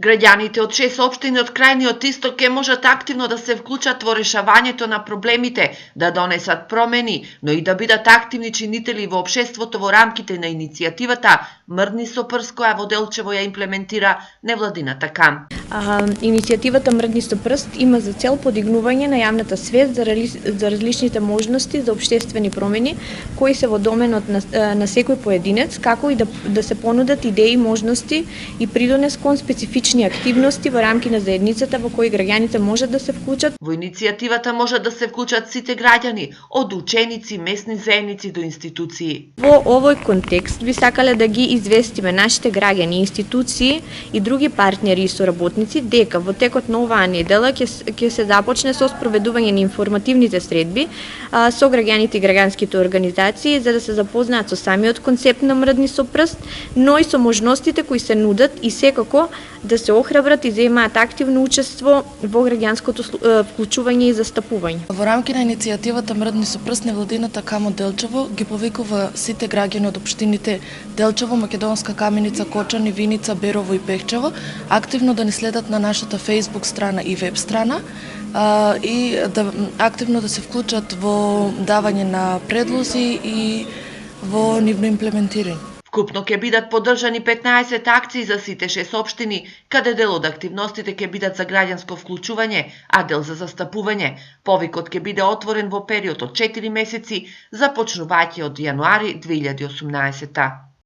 Граѓаните од 6 општини од крајниот исток ќе можат активно да се вклучат во решавањето на проблемите, да донесат промени, но и да бидат активни чинители во општеството во рамките на иницијативата Мрдни со прст, која во Делчево ја имплементира невладината КАМ. Иницијативата Мрдни со прст има за цел подигнување на јавната свест за различните можности за општествени промени кои се во доменот на секој поединец, како и да се понудат идеи, можности и придонес кон специфични активности во рамки на заедницата во кои граѓаните можат да се вклучат. Во иницијативата можат да се вклучат сите граѓани, од ученици, месни заедници до институции. Во овој контекст би сакале да ги известиме нашите граѓани, институции и други партнери и соработници дека во текот на оваа недела ќе се започне со спроведување на информативните средби со граѓаните и граѓанските организации за да се запознаат со самиот концепт на Мрдни со прст, но и со можностите кои се нудат и секако да се охрабрат и земаат активно учество во граѓанското вклучување и застапување. Во рамки на иницијативата Мрдни со прст, невладината КАМ од Делчево ги повикува сите граѓани од општините Делчево, Македонска Каменица, Кочани, Виница, Берово и Пехчево активно да ни следат на нашата Facebook страна и веб страна и да активно да се вклучат во давање на предлози и во нивно имплементирање. Вкупно ќе бидат поддржани 15 акции за сите 6 општини, каде дел од активностите ќе бидат за граѓанско вклучување, а дел за застапување. Повикот ќе биде отворен во период од 4 месеци, започнувајќи од јануари 2018.